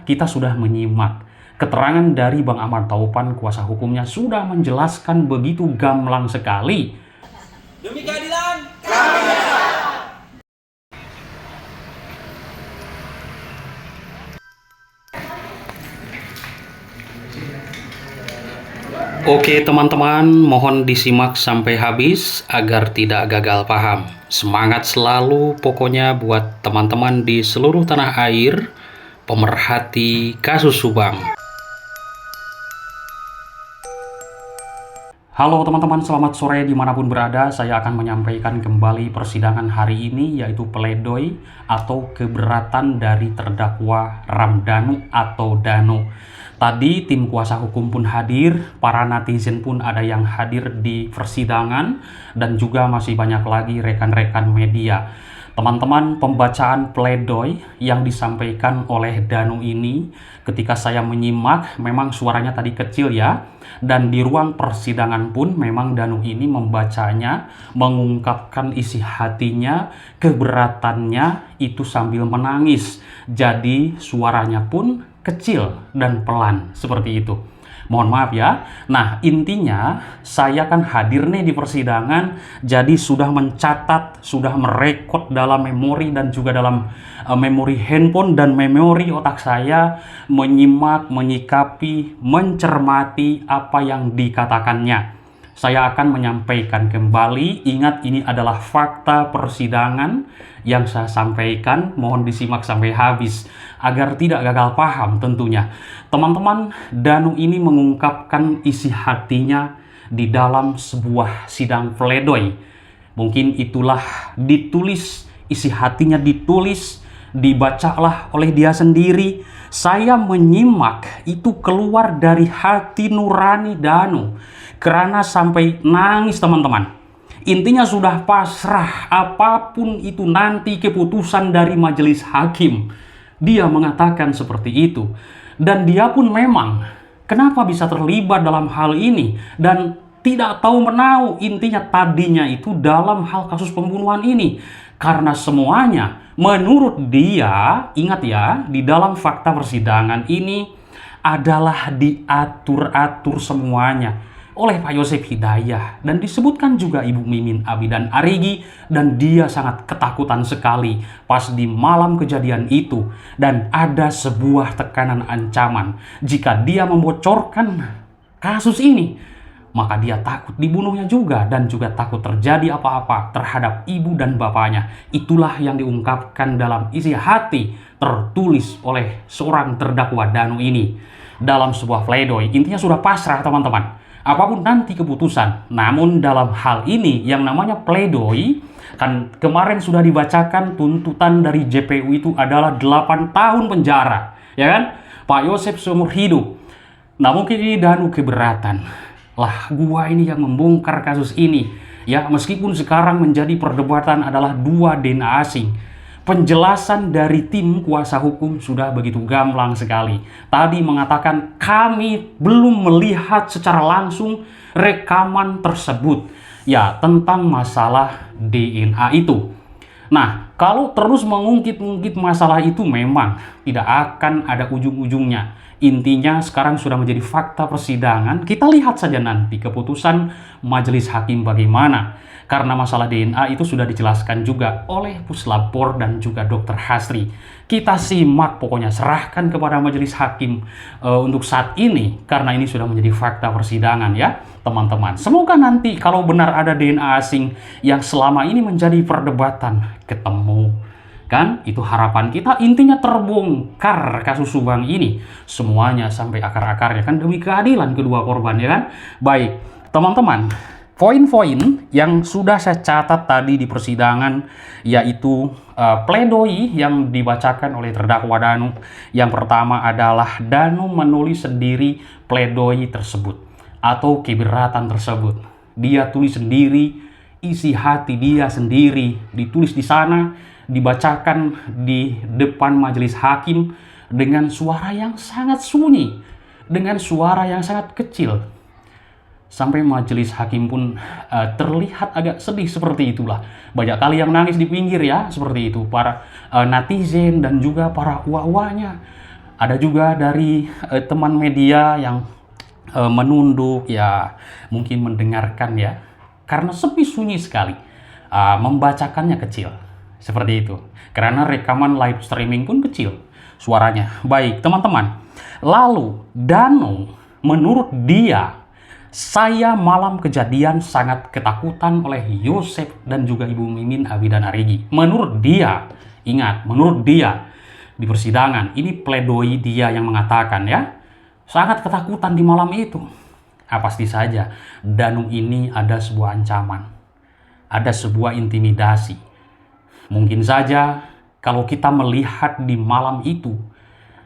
kita sudah menyimak keterangan dari Bang Ahmad Taupan, kuasa hukumnya sudah menjelaskan begitu gamblang sekali. Demi keadilan. Oke teman-teman, mohon disimak sampai habis agar tidak gagal paham. Semangat selalu pokoknya buat teman-teman di seluruh tanah air, pemerhati kasus Subang. Halo teman-teman, selamat sore dimanapun berada. Saya akan menyampaikan kembali persidangan hari ini, yaitu pledoi atau keberatan dari terdakwa Ramdhanu atau Danu. Tadi tim kuasa hukum pun hadir, para netizen pun ada yang hadir di persidangan, dan juga masih banyak lagi rekan-rekan media. Teman-teman, pembacaan pledoi yang disampaikan oleh Danu ini, ketika saya menyimak, memang suaranya tadi kecil ya. Dan di ruang persidangan pun memang Danu ini membacanya, mengungkapkan isi hatinya, keberatannya itu sambil menangis. Jadi suaranya pun kecil dan pelan, seperti itu. Mohon maaf ya. Nah, intinya saya kan hadir nih di persidangan, jadi sudah mencatat, sudah merekod dalam memori dan juga dalam memori handphone dan memori otak saya, menyimak, menyikapi, mencermati apa yang dikatakannya. Saya akan menyampaikan kembali. Ingat, ini adalah fakta persidangan yang saya sampaikan. Mohon disimak sampai habis agar tidak gagal paham tentunya. Teman-teman, Danu ini mengungkapkan isi hatinya di dalam sebuah sidang pledoi. Mungkin itulah ditulis, isi hatinya ditulis, dibacalah oleh dia sendiri. Saya menyimak, itu keluar dari hati nurani Danu. Karena sampai nangis teman-teman. Intinya sudah pasrah, apapun itu nanti keputusan dari majelis hakim. Dia mengatakan seperti itu. Dan dia pun memang, kenapa bisa terlibat dalam hal ini? Dan tidak tahu menau, intinya tadinya itu dalam hal kasus pembunuhan ini. Karena semuanya, menurut dia, ingat ya, di dalam fakta persidangan ini adalah diatur-atur semuanya oleh Pak Yosef Hidayah, dan disebutkan juga Ibu Mimin Abi dan Arigi, dan dia sangat ketakutan sekali pas di malam kejadian itu, dan ada sebuah tekanan ancaman jika dia membocorkan kasus ini, maka dia takut dibunuhnya juga, dan juga takut terjadi apa-apa terhadap ibu dan bapaknya. Itulah yang diungkapkan dalam isi hati tertulis oleh seorang terdakwa Danu ini dalam sebuah pledoi. Intinya sudah pasrah teman-teman, apapun nanti keputusan. Namun dalam hal ini yang namanya pledoi, kan kemarin sudah dibacakan tuntutan dari JPU itu adalah 8 tahun penjara, ya kan? Pak Yosef seumur hidup. Nah, mungkin ini Danu keberatan. Lah, gua ini yang membongkar kasus ini. Ya, meskipun sekarang menjadi perdebatan adalah 2 DNA asing. Penjelasan dari tim kuasa hukum sudah begitu gamblang sekali. Tadi mengatakan kami belum melihat secara langsung rekaman tersebut. Ya, tentang masalah DNA itu. Nah, kalau terus mengungkit-ungkit masalah itu memang tidak akan ada ujung-ujungnya. Intinya sekarang sudah menjadi fakta persidangan. Kita lihat saja nanti keputusan majelis hakim bagaimana. Karena masalah DNA itu sudah dijelaskan juga oleh Puslapor dan juga Dr. Hasri. Kita simak pokoknya, serahkan kepada majelis hakim untuk saat ini. Karena ini sudah menjadi fakta persidangan ya teman-teman. Semoga nanti kalau benar ada DNA asing yang selama ini menjadi perdebatan, ketemu. Kan itu harapan kita, intinya terbongkar kasus Subang ini semuanya sampai akar-akarnya, kan demi keadilan kedua korban, ya kan. Baik teman-teman, poin-poin yang sudah saya catat tadi di persidangan, yaitu pledoi yang dibacakan oleh terdakwa Danu. Yang pertama adalah Danu menulis sendiri pledoi tersebut atau keberatan tersebut. Dia tulis sendiri, isi hati dia sendiri ditulis di sana, dibacakan di depan majelis hakim dengan suara yang sangat sunyi, dengan suara yang sangat kecil. Sampai majelis hakim pun terlihat agak sedih seperti itulah. Banyak kali yang nangis di pinggir ya, seperti itu. Para netizen dan juga para uwa-uwanya. Ada juga dari teman media yang menunduk, ya mungkin mendengarkan ya, karena sepi sunyi sekali. Membacakannya kecil, seperti itu. Karena rekaman live streaming pun kecil suaranya. Baik, teman-teman. Lalu, Dano, menurut dia, saya malam kejadian sangat ketakutan oleh Yosef dan juga Ibu Mimin, Abi dan Arigi. Menurut dia, ingat, menurut dia, di persidangan, ini pledoi dia yang mengatakan ya, sangat ketakutan di malam itu. Pasti saja, Danu ini ada sebuah ancaman, ada sebuah intimidasi. Mungkin saja kalau kita melihat di malam itu,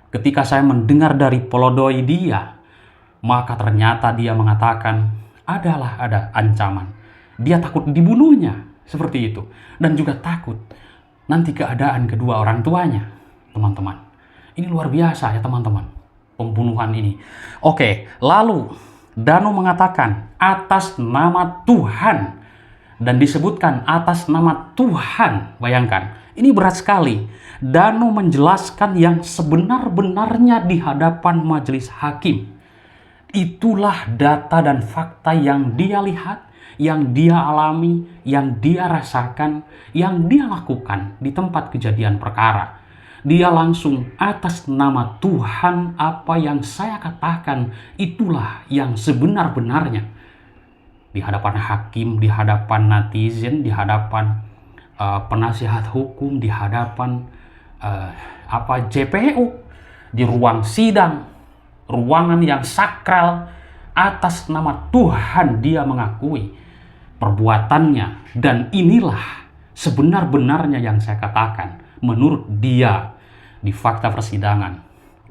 ketika saya mendengar dari pledoi dia, maka ternyata dia mengatakan ada ancaman. Dia takut dibunuhnya, seperti itu. Dan juga takut nanti keadaan kedua orang tuanya. Teman-teman, ini luar biasa ya teman-teman, pembunuhan ini. Oke, lalu Dano mengatakan atas nama Tuhan, dan disebutkan atas nama Tuhan. Bayangkan, ini berat sekali. Dano menjelaskan yang sebenar-benarnya di hadapan majelis hakim. Itulah data dan fakta yang dia lihat, yang dia alami, yang dia rasakan, yang dia lakukan di tempat kejadian perkara. Dia langsung atas nama Tuhan, apa yang saya katakan itulah yang sebenar-benarnya. Di hadapan hakim, di hadapan netizen, di hadapan penasihat hukum, di hadapan JPU, di ruang sidang, ruangan yang sakral, atas nama Tuhan dia mengakui perbuatannya. Dan inilah sebenar-benarnya yang saya katakan menurut dia di fakta persidangan.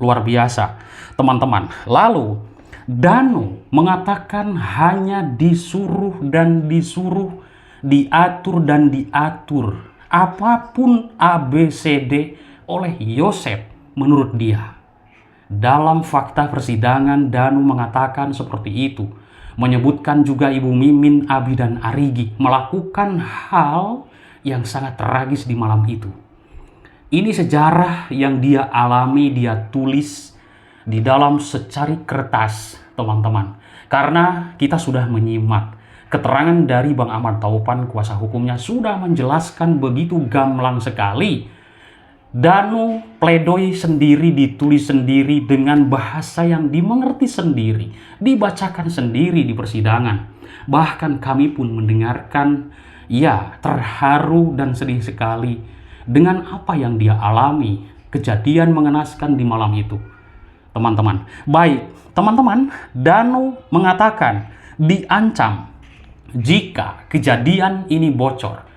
Luar biasa teman-teman. Lalu Dano mengatakan hanya disuruh dan disuruh, diatur dan diatur, apapun ABCD oleh Yosef menurut dia. Dalam fakta persidangan Dano mengatakan seperti itu. Menyebutkan juga Ibu Mimin, Abi dan Arigi melakukan hal yang sangat tragis di malam itu. Ini sejarah yang dia alami, dia tulis di dalam secari kertas, teman-teman. Karena kita sudah menyimak keterangan dari Bang Ahmad Taupan, kuasa hukumnya, sudah menjelaskan begitu gamblang sekali. Dano pledoi sendiri, ditulis sendiri dengan bahasa yang dimengerti sendiri, dibacakan sendiri di persidangan. Bahkan kami pun mendengarkan, ya terharu dan sedih sekali dengan apa yang dia alami, kejadian mengenaskan di malam itu. Teman-teman, baik, teman-teman, Dano mengatakan diancam jika kejadian ini bocor.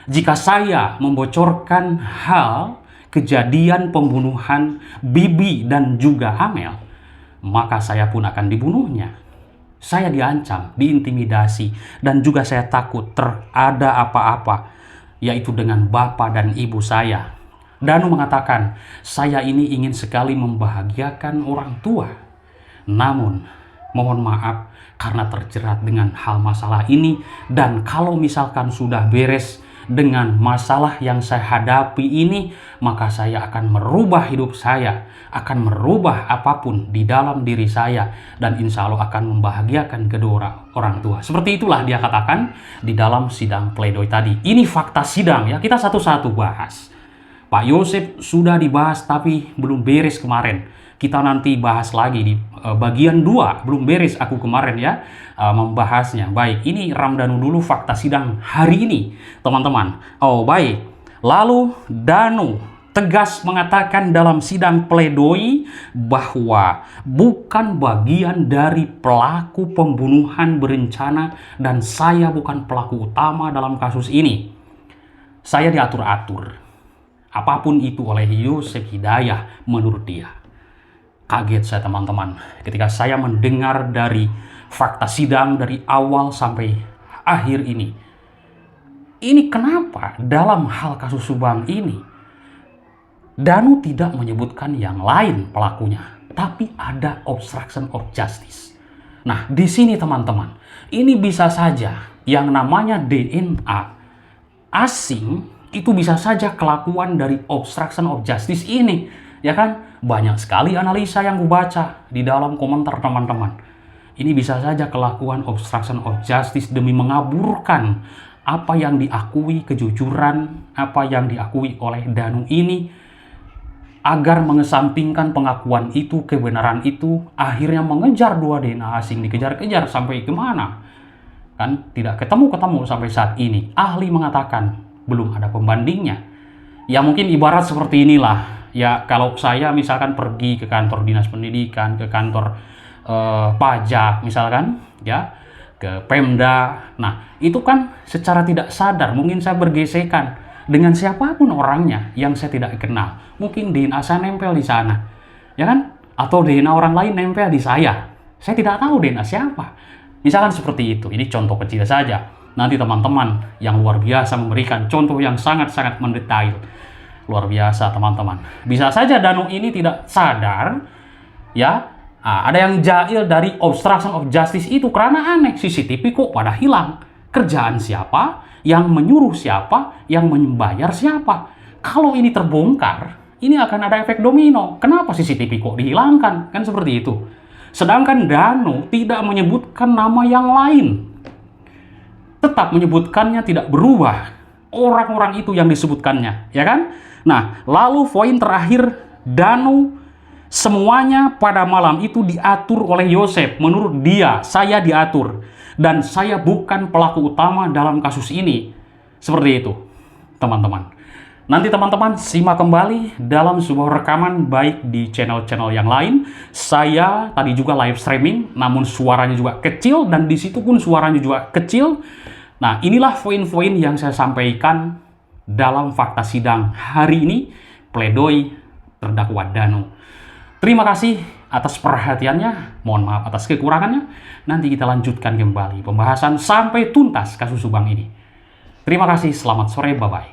Jika saya membocorkan hal kejadian pembunuhan Bibi dan juga Amel, maka saya pun akan dibunuhnya. Saya diancam, diintimidasi, dan juga saya takut terada apa-apa, yaitu dengan bapak dan ibu saya. Dano mengatakan, saya ini ingin sekali membahagiakan orang tua. Namun, mohon maaf karena terjerat dengan hal masalah ini, dan kalau misalkan sudah beres dengan masalah yang saya hadapi ini, maka saya akan merubah hidup saya, akan merubah apapun di dalam diri saya, dan insya Allah akan membahagiakan kedua orang tua. Seperti itulah dia katakan di dalam sidang pledoi tadi. Ini fakta sidang ya, kita satu-satu bahas. Pak Yosef sudah dibahas tapi belum beres kemarin. Kita nanti bahas lagi di bagian 2, belum beres aku kemarin ya membahasnya. Baik, ini Ramdhanu dulu fakta sidang hari ini, teman-teman. Oh, baik. Lalu Dano tegas mengatakan dalam sidang pledoi bahwa bukan bagian dari pelaku pembunuhan berencana dan saya bukan pelaku utama dalam kasus ini. Saya diatur-atur. Apapun itu oleh Yosef Hidayah menurut dia. Kaget saya teman-teman ketika saya mendengar dari fakta sidang dari awal sampai akhir ini. Ini kenapa dalam hal kasus Subang ini Dano tidak menyebutkan yang lain pelakunya, tapi ada obstruction of justice. Nah, di sini teman-teman, ini bisa saja yang namanya DNA asing itu bisa saja kelakuan dari obstruction of justice ini. Ya kan? Banyak sekali analisa yang kubaca di dalam komentar teman-teman. Ini bisa saja kelakuan obstruction of justice demi mengaburkan apa yang diakui kejujuran, apa yang diakui oleh Danu ini, agar mengesampingkan pengakuan itu, kebenaran itu, akhirnya mengejar 2 DNA asing, dikejar-kejar sampai kemana? Kan tidak ketemu-ketemu sampai saat ini. Ahli mengatakan belum ada pembandingnya. Ya mungkin ibarat seperti inilah. Ya kalau saya misalkan pergi ke kantor dinas pendidikan, ke kantor pajak misalkan, ya ke Pemda. Nah itu kan secara tidak sadar mungkin saya bergesekan dengan siapapun orangnya yang saya tidak kenal. Mungkin DNA saya nempel di sana, ya kan? Atau DNA orang lain nempel di saya. Saya tidak tahu DNA siapa. Misalkan seperti itu. Ini contoh kecil saja. Nanti teman-teman yang luar biasa memberikan contoh yang sangat-sangat mendetail. Luar biasa teman-teman. Bisa saja Danu ini tidak sadar, ya. Ada yang jahil dari obstruction of justice itu karena aneh. CCTV kok pada hilang. Kerjaan siapa? Yang menyuruh siapa? Yang membayar siapa? Kalau ini terbongkar, ini akan ada efek domino. Kenapa CCTV kok dihilangkan? Kan seperti itu. Sedangkan Danu tidak menyebutkan nama yang lain. Tetap menyebutkannya, tidak berubah. Orang-orang itu yang disebutkannya, ya kan? Nah, lalu poin terakhir, Danu semuanya pada malam itu diatur oleh Yosef. Menurut dia, saya diatur. Dan saya bukan pelaku utama dalam kasus ini. Seperti itu, teman-teman. Nanti teman-teman simak kembali dalam sebuah rekaman baik di channel-channel yang lain. Saya tadi juga live streaming, namun suaranya juga kecil. Dan di situ pun suaranya juga kecil. Nah, inilah poin-poin yang saya sampaikan dalam fakta sidang hari ini. Pledoi terdakwa Danu. Terima kasih atas perhatiannya, mohon maaf atas kekurangannya. Nanti kita lanjutkan kembali pembahasan sampai tuntas kasus Subang ini. Terima kasih, selamat sore, bye-bye.